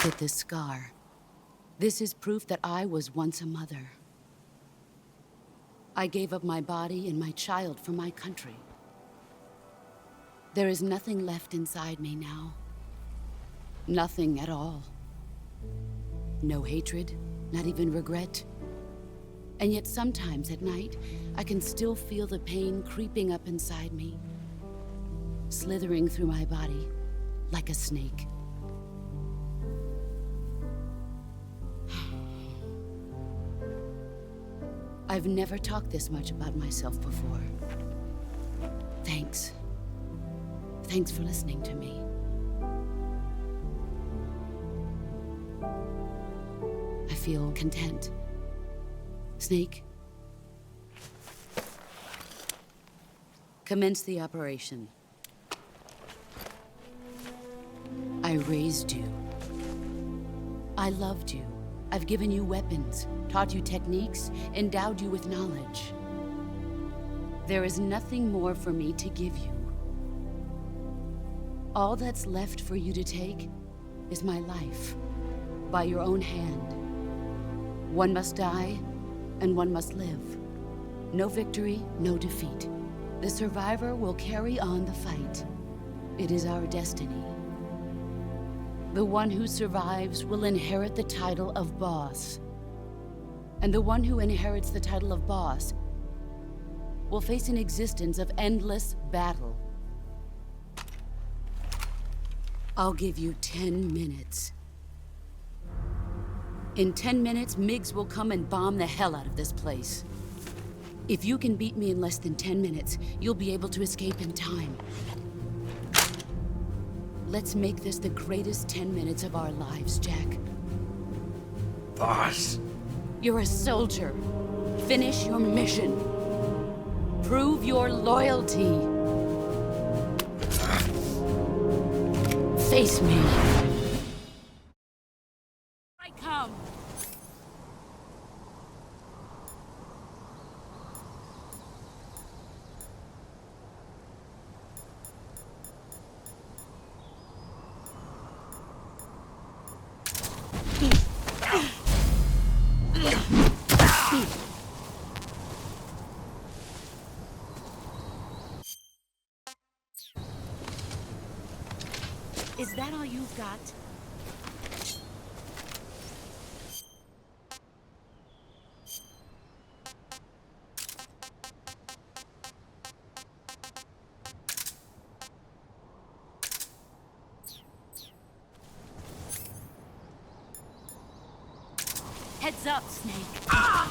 Look at this scar. This is proof that I was once a mother. I gave up my body and my child for my country. There is nothing left inside me now. Nothing at all. No hatred, not even regret. And yet sometimes at night, I can still feel the pain creeping up inside me, slithering through my body like a snake. I've never talked this much about myself before. Thanks. Thanks for listening to me. I feel content. Snake, commence the operation. I raised you. I loved you. I've given you weapons, taught you techniques, endowed you with knowledge. There is nothing more for me to give you. All that's left for you to take is my life, by your own hand. One must die, and one must live. No victory, no defeat. The survivor will carry on the fight. It is our destiny. The one who survives will inherit the title of boss. And the one who inherits the title of boss will face an existence of endless battle. I'll give you 10 minutes. In 10 minutes, MiGs will come and bomb the hell out of this place. If you can beat me in less than 10 minutes, you'll be able to escape in time. Let's make this the greatest 10 minutes of our lives, Jack. Boss. You're a soldier. Finish your mission. Prove your loyalty. Face me. I come. Is that all you've got? Heads up, Snake. Ah!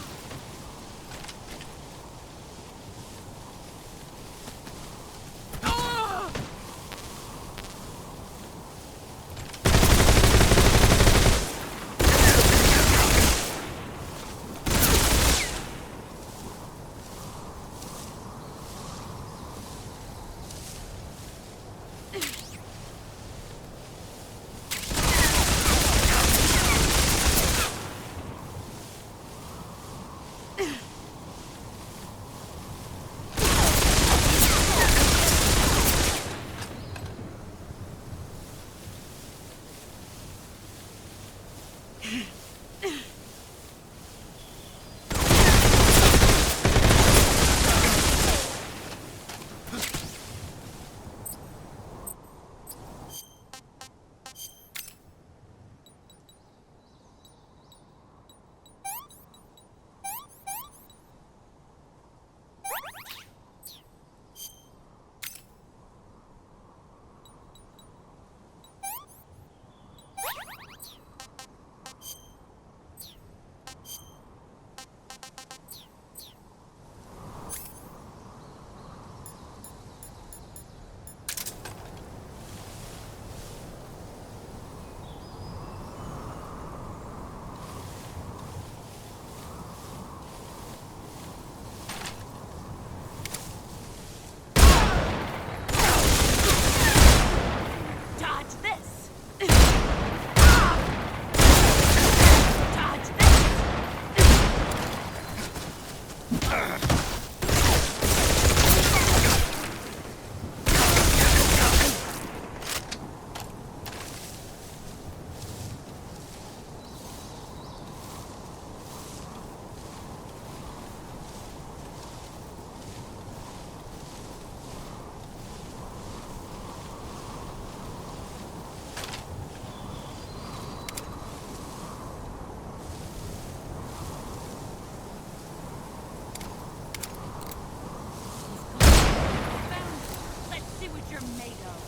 you're made of.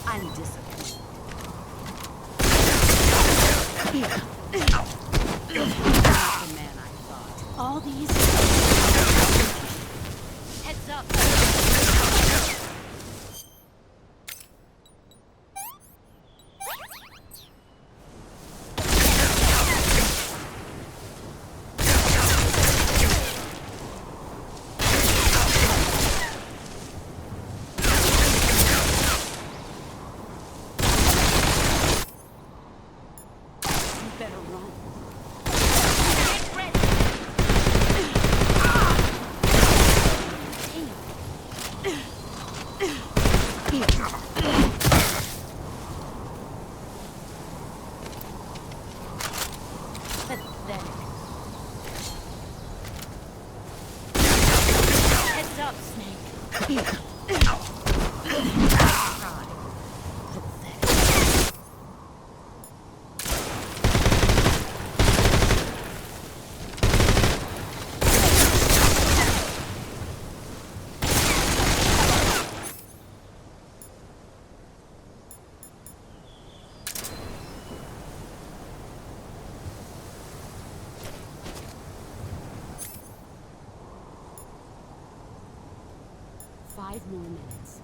I'm disappointed. Not the man I thought. All these... Heads up! Better run. Get ready. Pathetic. Heads up, Snake. Five more minutes.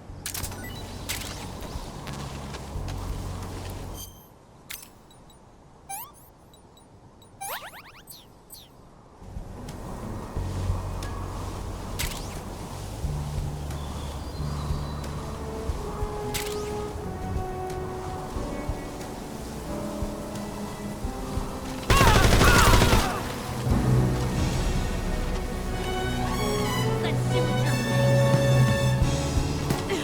Let's see what you're made of.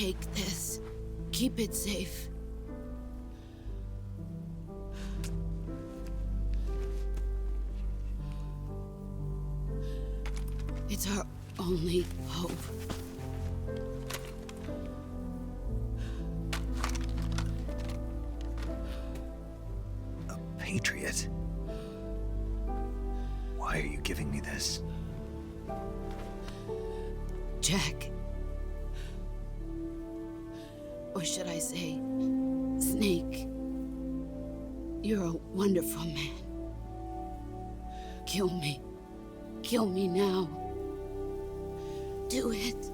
Take this. Keep it safe. It's our only hope. A patriot? Why are you giving me this? Jack. Or should I say, Snake. You're a wonderful man. Kill me. Kill me now. Do it.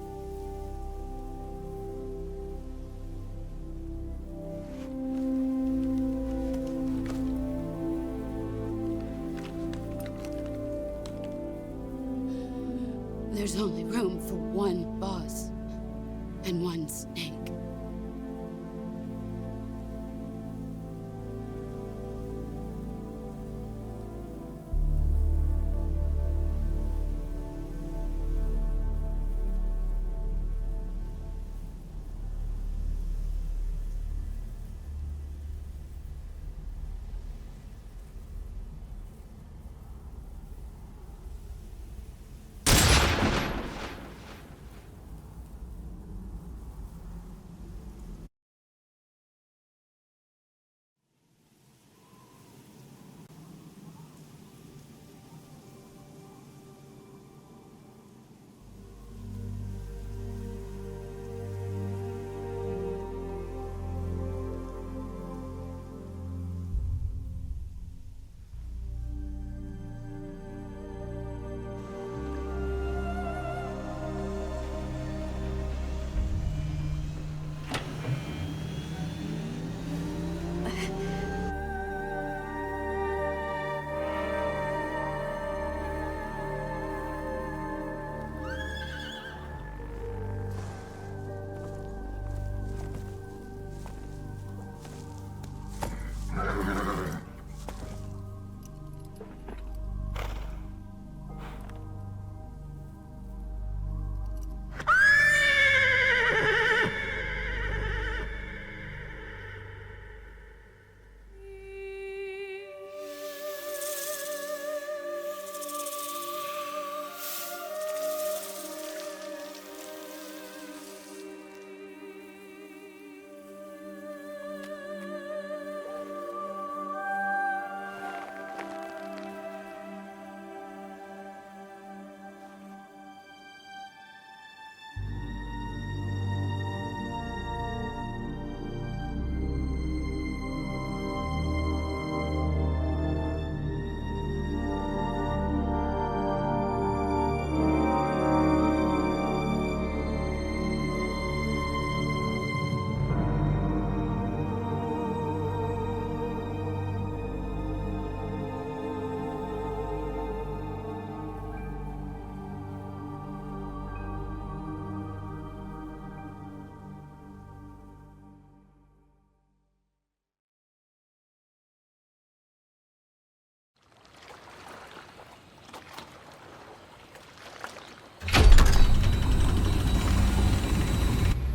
There's only room for one boss and one snake.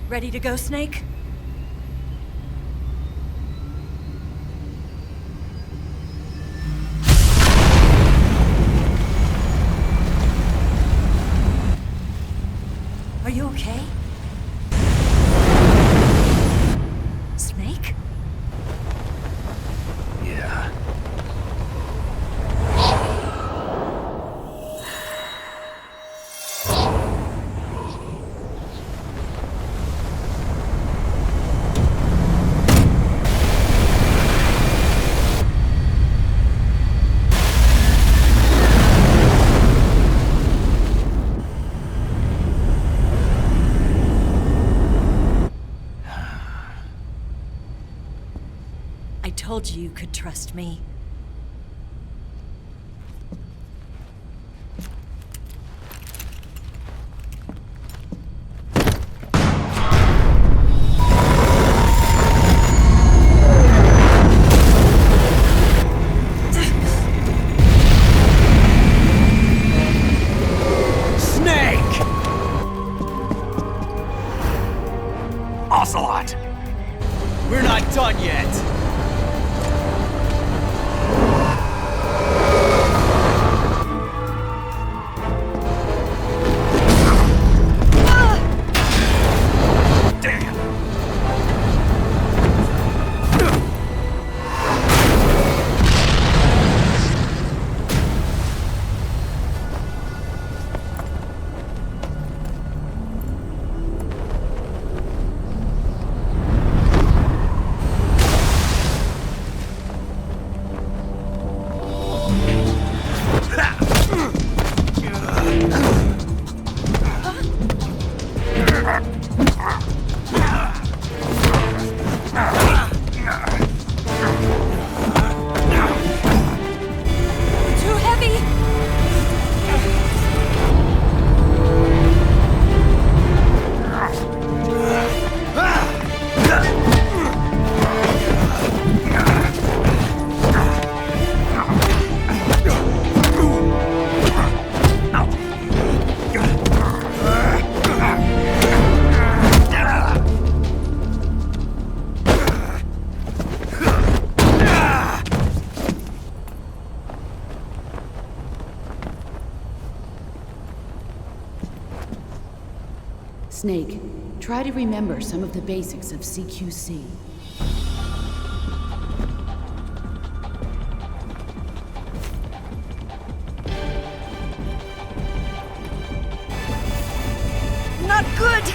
Ready to go, Snake? Are you okay? Snake? Yeah. I told you you could trust me. Snake, try to remember some of the basics of CQC. Not good!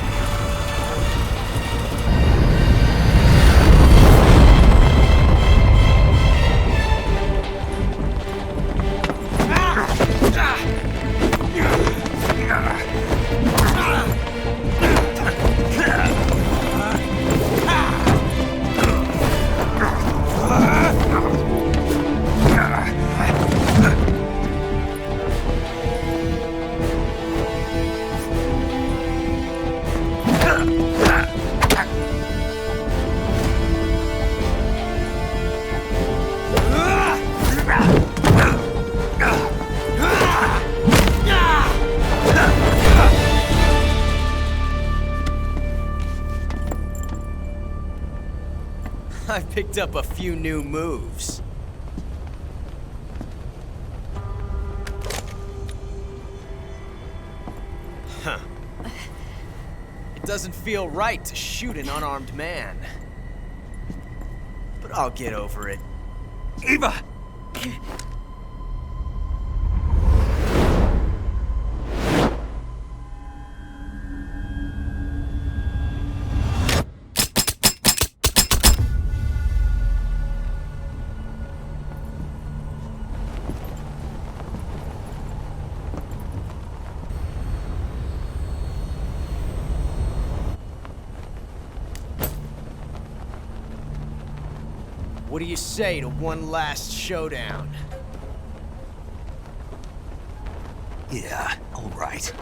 I picked up a few new moves. Huh. It doesn't feel right to shoot an unarmed man. But I'll get over it. Eva! What do you say to one last showdown? Yeah, all right.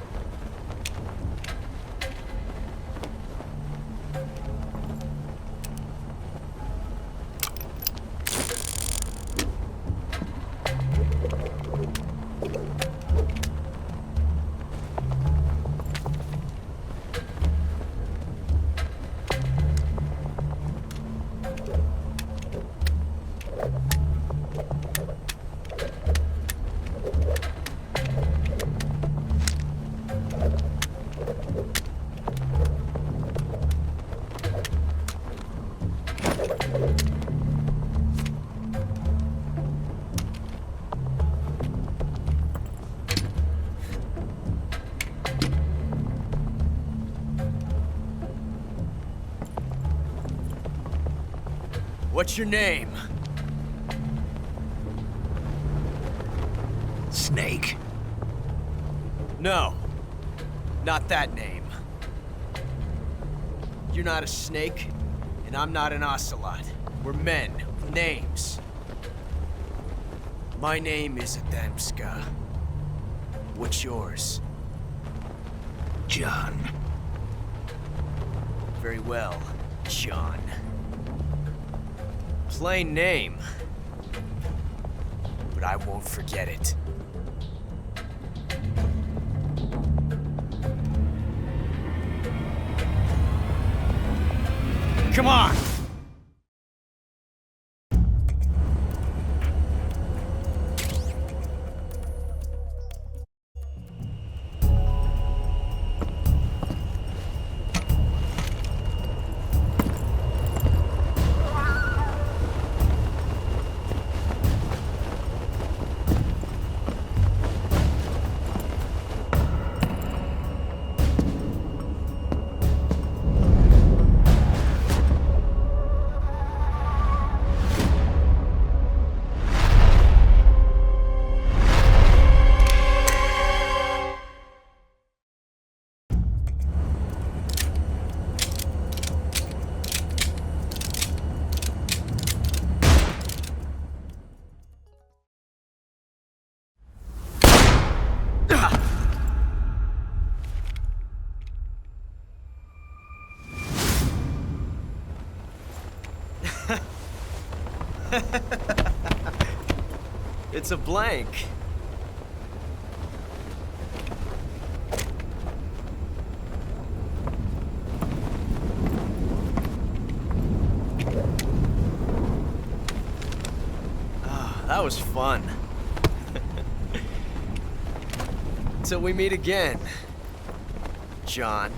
What's your name? Snake. No, not that name. You're not a snake, and I'm not an ocelot. We're men with names. My name is Adamska. What's yours? John. Very well, John. Plain name, but I won't forget it. Come on! It's a blank. Ah, that was fun. Till we meet again, John.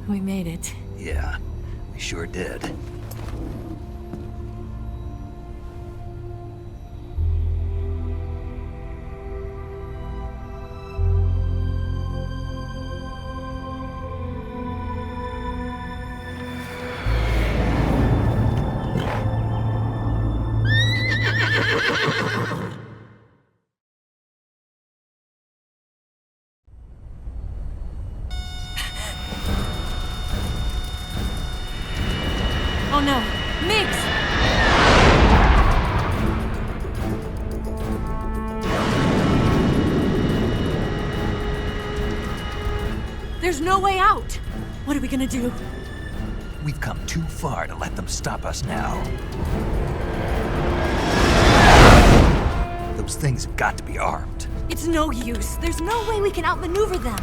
We made it. Yeah, we sure did. Oh no! Migs! There's no way out! What are we gonna do? We've come too far to let them stop us now. Those things have got to be armed. It's no use. There's no way we can outmaneuver them.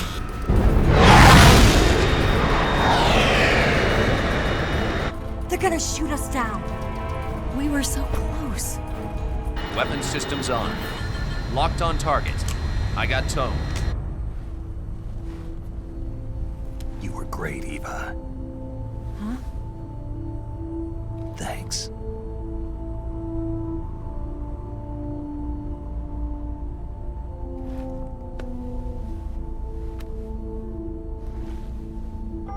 They're gonna shoot us down. We were so close. Weapon systems on. Locked on target. I got tone. You were great, Eva. Huh? Thanks.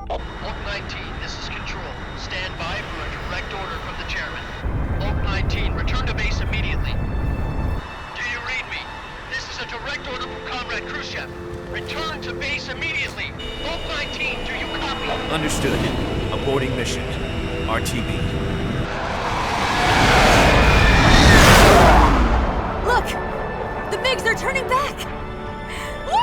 Oak 19, this is Control. Stand by for a direct order from the chairman. Oak 19, return to base immediately. Do you read me? This is a direct order from Comrade Khrushchev. Return to base immediately. Oak 19, do you copy? Understood. Aborting mission. RTB. Look! The MiGs are turning back! Woo!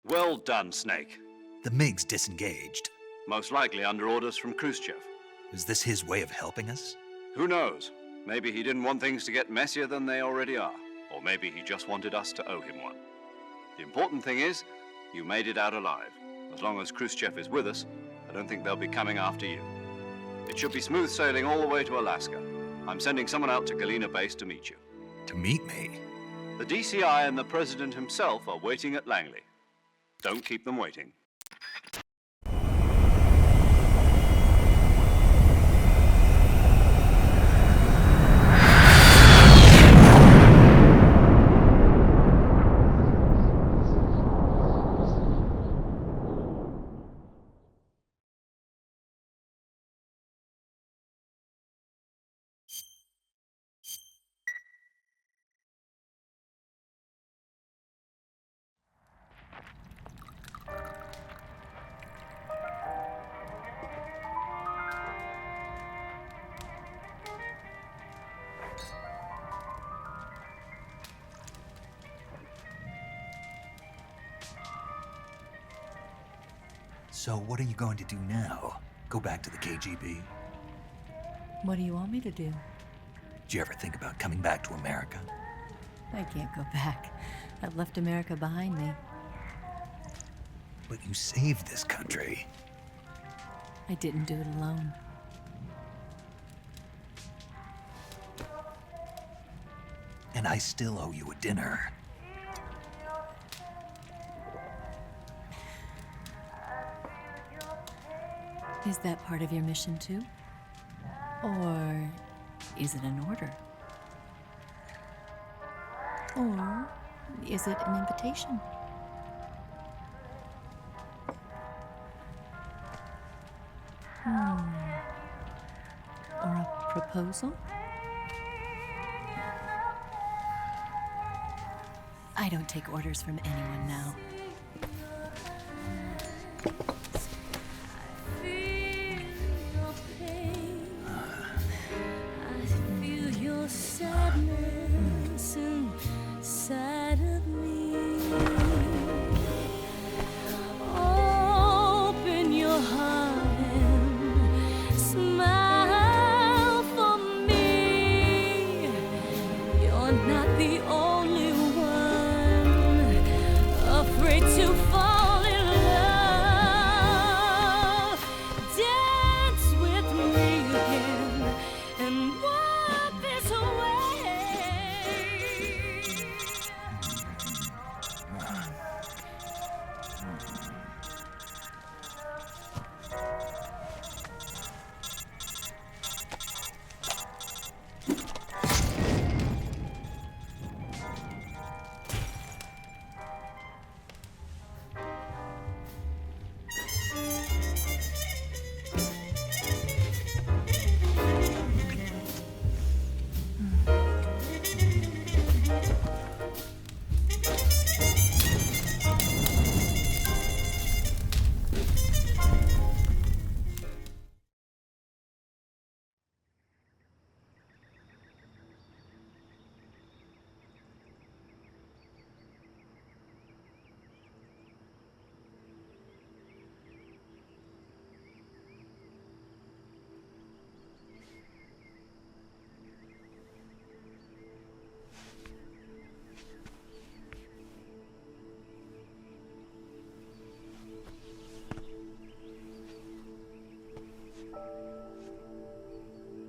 Well done, Snake. The MiGs disengaged. Most likely under orders from Khrushchev. Is this his way of helping us? Who knows? Maybe he didn't want things to get messier than they already are. Or maybe he just wanted us to owe him one. The important thing is, you made it out alive. As long as Khrushchev is with us, I don't think they'll be coming after you. It should be smooth sailing all the way to Alaska. I'm sending someone out to Galena Base to meet you. To meet me? The DCI and the President himself are waiting at Langley. Don't keep them waiting. So what are you going to do now? Go back to the KGB? What do you want me to do? Did you ever think about coming back to America? I can't go back. I've left America behind me. But you saved this country. I didn't do it alone. And I still owe you a dinner. Is that part of your mission too? Or is it an order? Or is it an invitation? Or a proposal? I don't take orders from anyone now. Open your heart.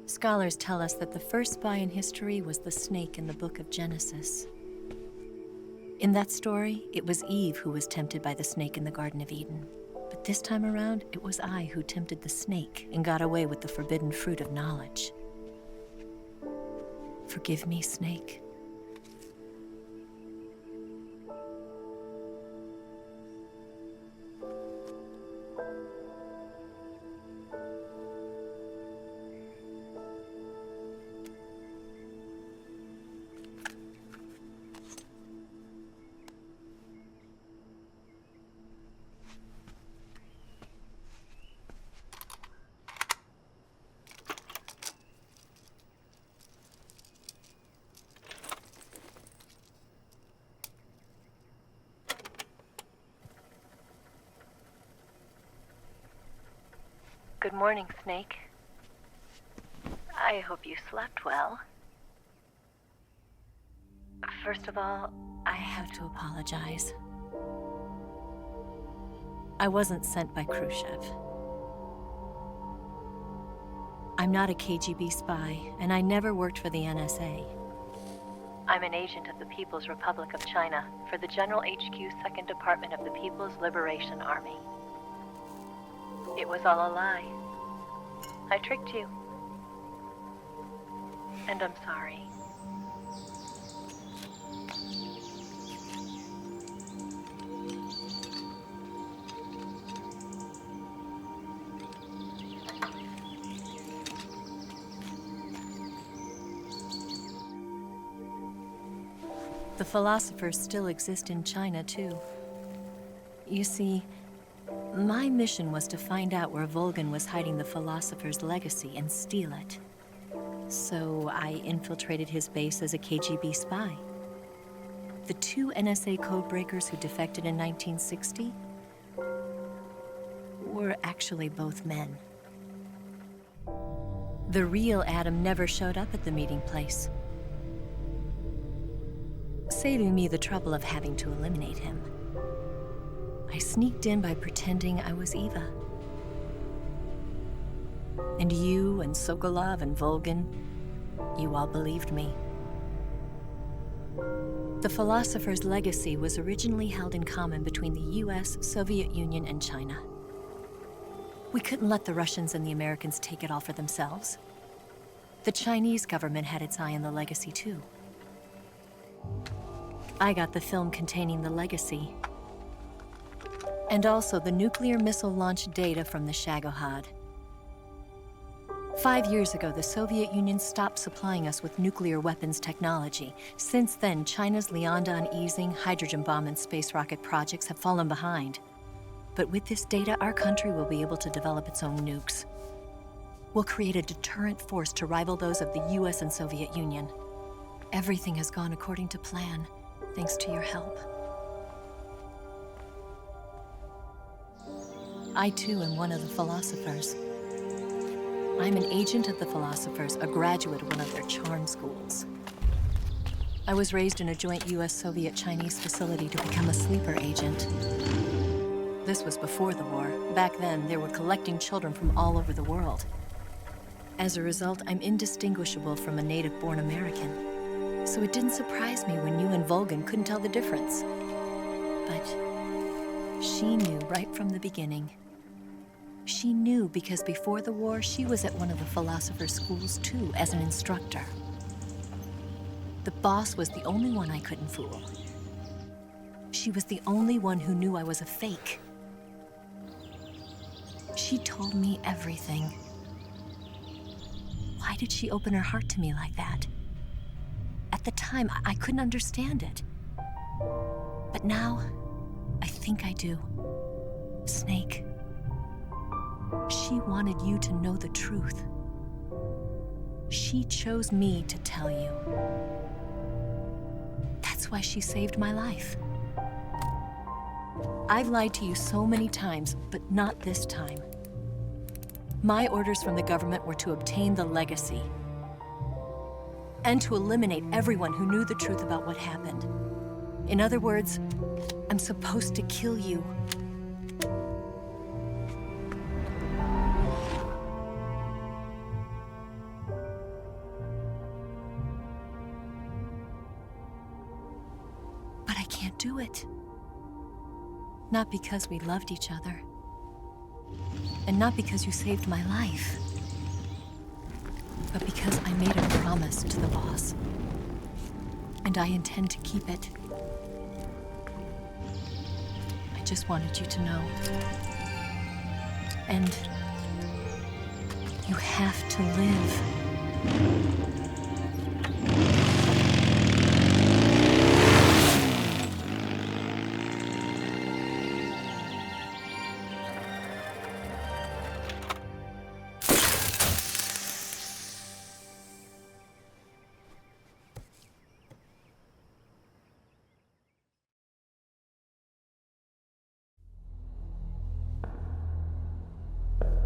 Scholars tell us that the first spy in history was the snake in the book of Genesis. In that story, it was Eve who was tempted by the snake in the Garden of Eden. But this time around, it was I who tempted the snake and got away with the forbidden fruit of knowledge. Forgive me, snake. Good morning, Snake. I hope you slept well. First of all, I have to apologize. I wasn't sent by Khrushchev. I'm not a KGB spy, and I never worked for the NSA. I'm an agent of the People's Republic of China for the General HQ 2nd Department of the People's Liberation Army. It was all a lie. I tricked you. And I'm sorry. The philosophers still exist in China, too. You see, my mission was to find out where Volgin was hiding the philosopher's legacy and steal it. So I infiltrated his base as a KGB spy. The two NSA codebreakers who defected in 1960 were actually both men. The real Adam never showed up at the meeting place, saving me the trouble of having to eliminate him. I sneaked in by pretending I was Eva. And you and Sokolov and Volgin, you all believed me. The philosopher's legacy was originally held in common between the US, Soviet Union, and China. We couldn't let the Russians and the Americans take it all for themselves. The Chinese government had its eye on the legacy too. I got the film containing the legacy, and also the nuclear missile launch data from the Shagohod. 5 years ago, the Soviet Union stopped supplying us with nuclear weapons technology. Since then, China's Liaodong easing, hydrogen bomb, and space rocket projects have fallen behind. But with this data, our country will be able to develop its own nukes. We'll create a deterrent force to rival those of the US and Soviet Union. Everything has gone according to plan, thanks to your help. I too am one of the philosophers. I'm an agent of the philosophers, a graduate of one of their charm schools. I was raised in a joint US-Soviet-Chinese facility to become a sleeper agent. This was before the war. Back then, they were collecting children from all over the world. As a result, I'm indistinguishable from a native-born American. So it didn't surprise me when you and Volgin couldn't tell the difference. But She knew right from the beginning. She knew because before the war, she was at one of the philosopher's schools too, as an instructor. The boss was the only one I couldn't fool. She was the only one who knew I was a fake. She told me everything. Why did she open her heart to me like that? At the time, I couldn't understand it. But now, I think I do. Snake. She wanted you to know the truth. She chose me to tell you. That's why she saved my life. I've lied to you so many times, but not this time. My orders from the government were to obtain the legacy and to eliminate everyone who knew the truth about what happened. In other words, I'm supposed to kill you. But I can't do it. Not because we loved each other. And not because you saved my life. But because I made a promise to the boss. And I intend to keep it. I just wanted you to know. And you have to live.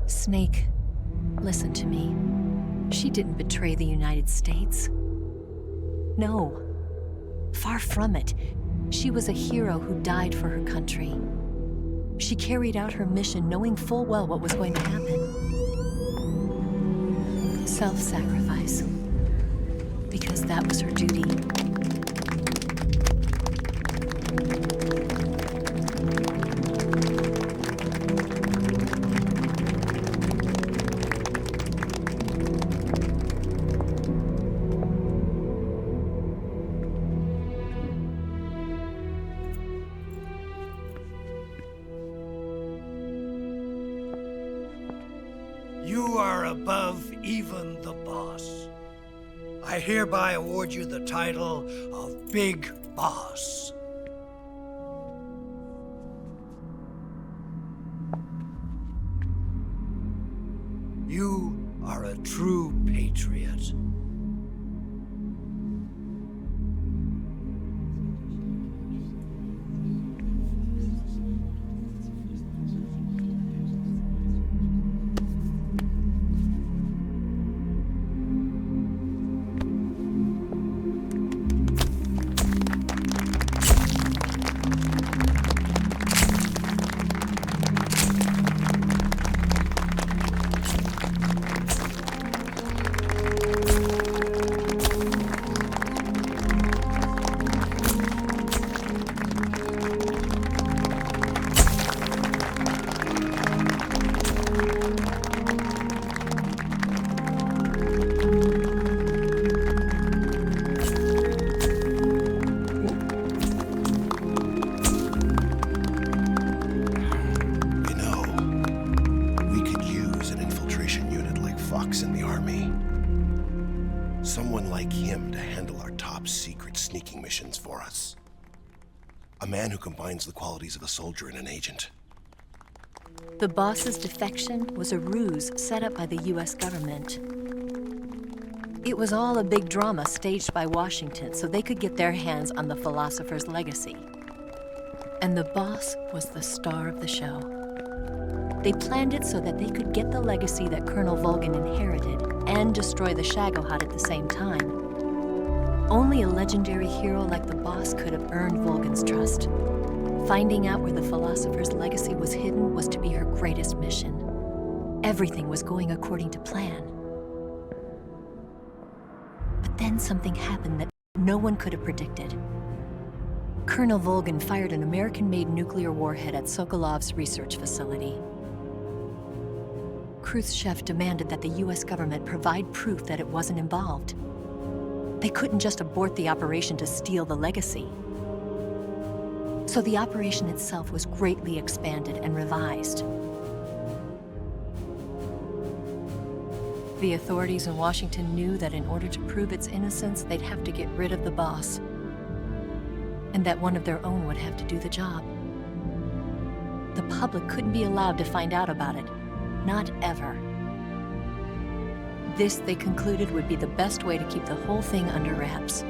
Snake, listen to me. She didn't betray the United States. No, far from it. She was a hero who died for her country. She carried out her mission knowing full well what was going to happen. Self-sacrifice. Because that was her duty. You are above even the boss. I hereby award you the title of Big Boss. You are a true patriot. Someone like him to handle our top secret sneaking missions for us. A man who combines the qualities of a soldier and an agent. The boss's defection was a ruse set up by the US government. It was all a big drama staged by Washington so they could get their hands on the philosopher's legacy. And the boss was the star of the show. They planned it so that they could get the legacy that Colonel Volgin inherited and destroy the Shagohod at the same time. Only a legendary hero like the boss could have earned Volgin's trust. Finding out where the philosopher's legacy was hidden was to be her greatest mission. Everything was going according to plan. But then something happened that no one could have predicted. Colonel Volgin fired an American-made nuclear warhead at Sokolov's research facility. Khrushchev demanded that the US government provide proof that it wasn't involved. They couldn't just abort the operation to steal the legacy. So the operation itself was greatly expanded and revised. The authorities in Washington knew that in order to prove its innocence, they'd have to get rid of the boss, and that one of their own would have to do the job. The public couldn't be allowed to find out about it, not ever. This, they concluded, would be the best way to keep the whole thing under wraps.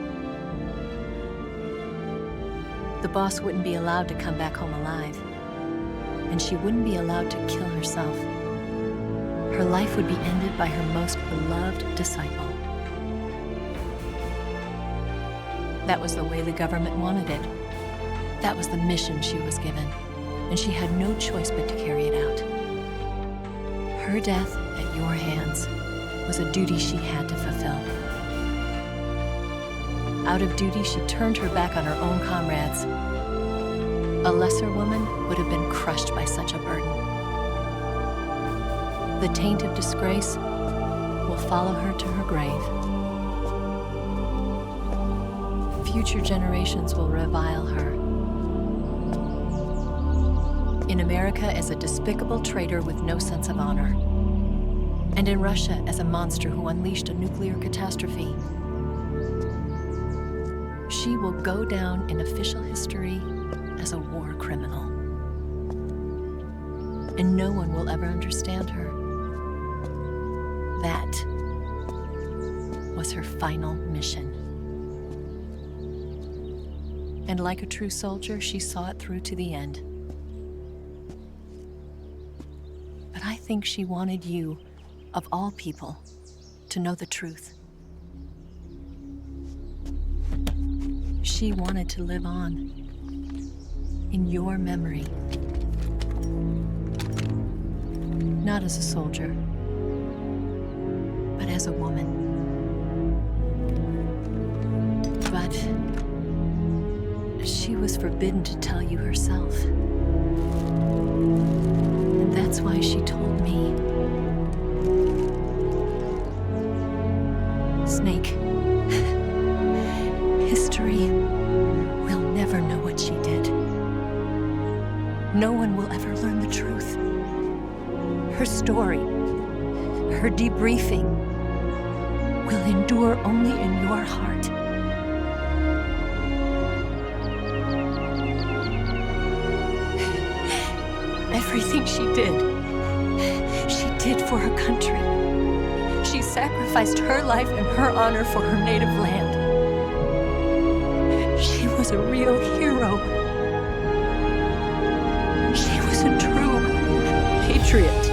The boss wouldn't be allowed to come back home alive, and she wouldn't be allowed to kill herself. Her life would be ended by her most beloved disciple. That was the way the government wanted it. That was the mission she was given, and she had no choice but to carry it out. Her death at your hands was a duty she had to fulfill. Out of duty, she turned her back on her own comrades. A lesser woman would have been crushed by such a burden. The taint of disgrace will follow her to her grave. Future generations will revile her. In America as a despicable traitor with no sense of honor. And in Russia as a monster who unleashed a nuclear catastrophe. She will go down in official history as a war criminal. And no one will ever understand her. That was her final mission. And like a true soldier, she saw it through to the end. But I think she wanted you, of all people, to know the truth. She wanted to live on in your memory. Not as a soldier, but as a woman. But she was forbidden to tell you herself. And that's why she told me. Snake, history will never know what she did. No one will ever learn the truth. Her story, her debriefing, will endure only in your heart. Everything she did for her country. She sacrificed her life and her honor for her native land. She was a real hero. She was a true patriot.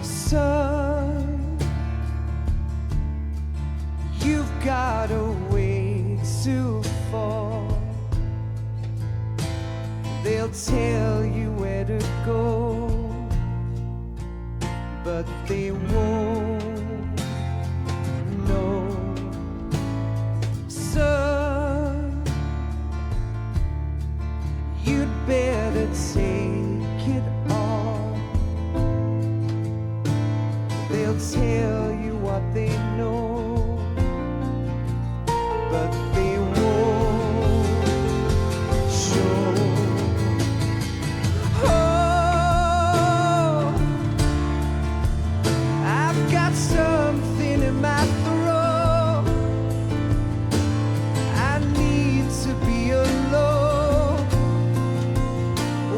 Son, you've got a ways to fall. They'll tell you but they won't know. Son, you'd better take it all. They'll tell you what they know, but they won't show. Oh, I've got something in my throat. I need to be alone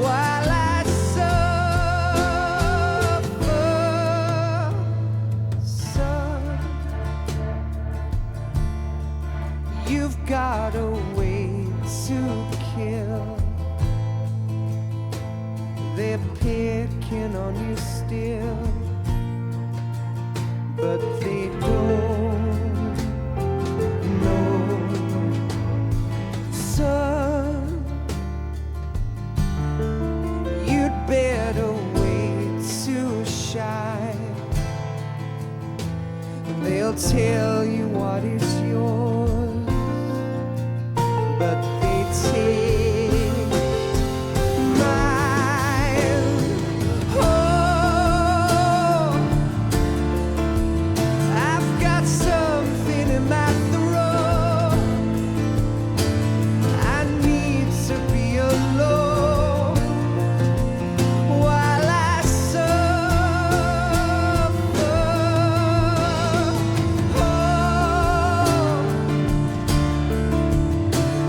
while I suffer. Son, you've got a way to kill. They're picking on you still, but they don't know. Son, you'd better wait to shine. They'll tell you what is yours, but they take mine. Oh, I've got something in my throat. I need to be alone while I suffer. Oh,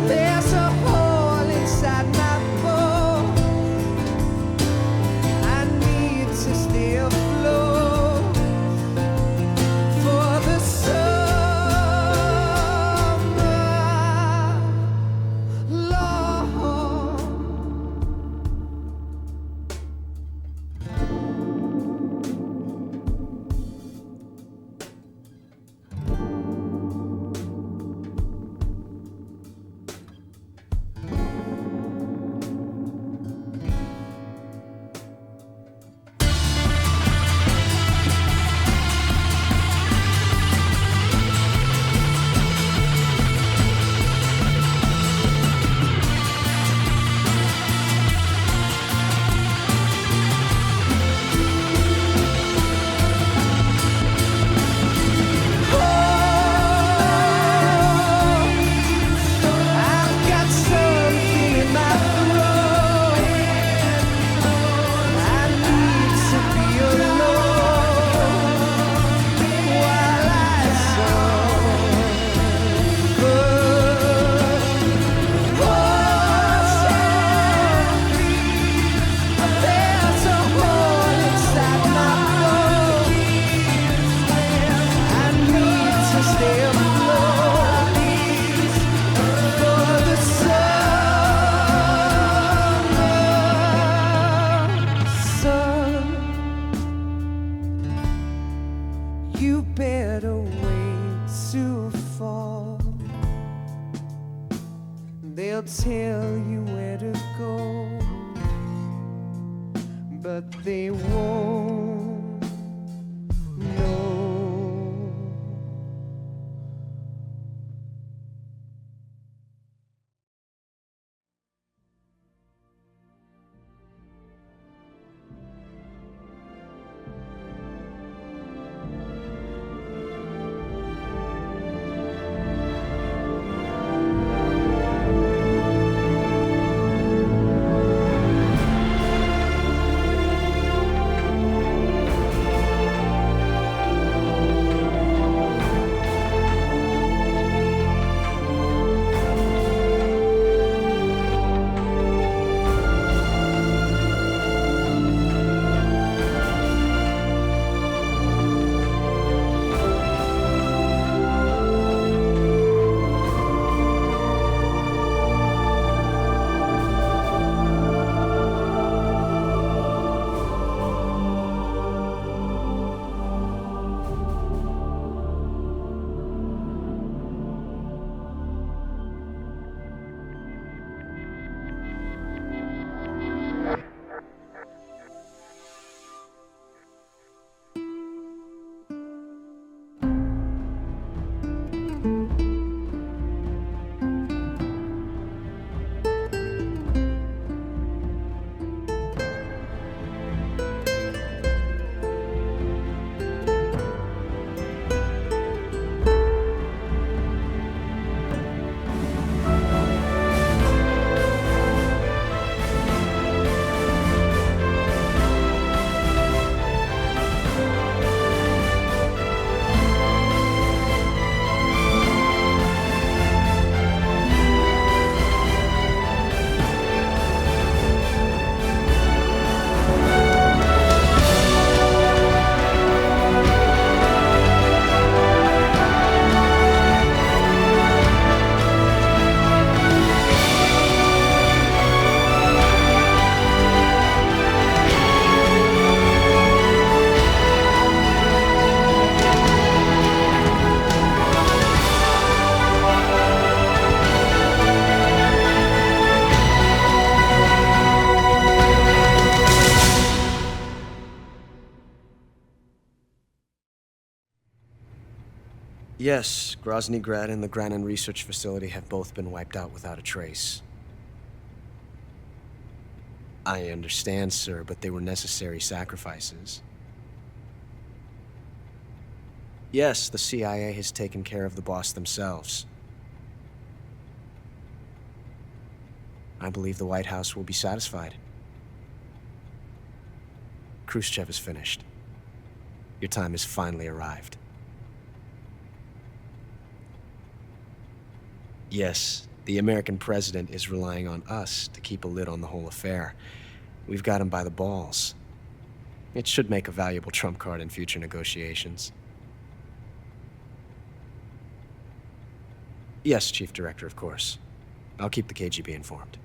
there's a hole inside my bones. I need to stay afloat for the summer, Lord. I've got something in my throat. I need to be alone while I suffer. Oh, there's a hole inside my bones. I need to stay afloat for the summer. Son, you better wait to fall. They'll tell you where to go, but they won't know. Yes, Grozny Grad and the Granin Research Facility have both been wiped out without a trace. I understand, sir, but they were necessary sacrifices. Yes, the CIA has taken care of the boss themselves. I believe the White House will be satisfied. Khrushchev is finished. Your time has finally arrived. Yes, the American president is relying on us to keep a lid on the whole affair. We've got him by the balls. It should make a valuable trump card in future negotiations. Yes, Chief Director, of course. I'll keep the KGB informed.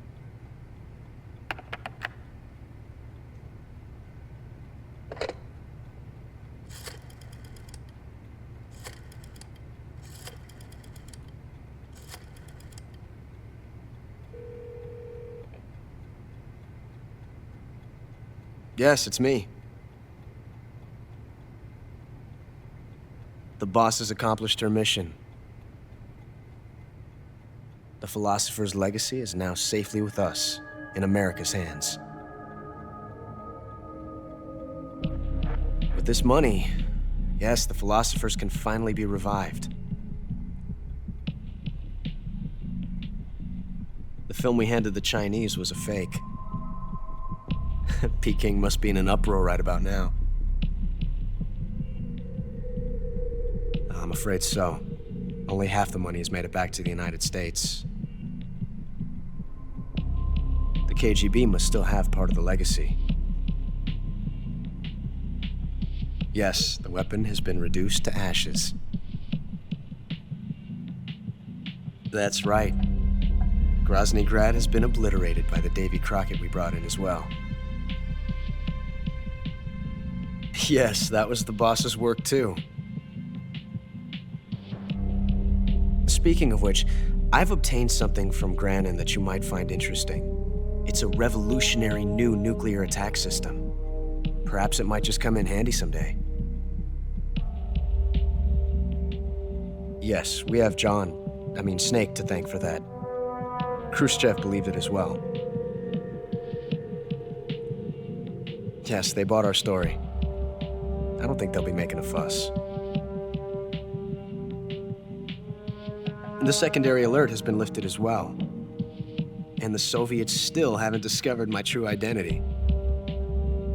Yes, it's me. The boss has accomplished her mission. The philosopher's legacy is now safely with us, in America's hands. With this money, yes, the philosophers can finally be revived. The film we handed the Chinese was a fake. Peking must be in an uproar right about now. I'm afraid so. Only half the money has made it back to the United States. The KGB must still have part of the legacy. Yes, the weapon has been reduced to ashes. That's right. Grozny Grad has been obliterated by the Davy Crockett we brought in as well. Yes, that was the boss's work too. Speaking of which, I've obtained something from Granin that you might find interesting. It's a revolutionary new nuclear attack system. Perhaps it might just come in handy someday. Yes, we have Snake to thank for that. Khrushchev believed it as well. Yes, they bought our story. I don't think they'll be making a fuss. The secondary alert has been lifted as well. And the Soviets still haven't discovered my true identity.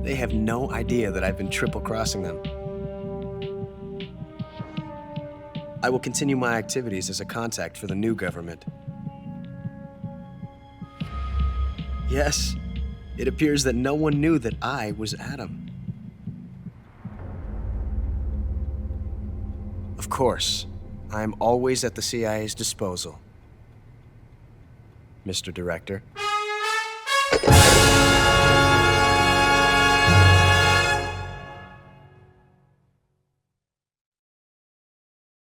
They have no idea that I've been triple-crossing them. I will continue my activities as a contact for the new government. Yes, it appears that no one knew that I was Adam. Of course, I am always at the CIA's disposal, Mr. Director.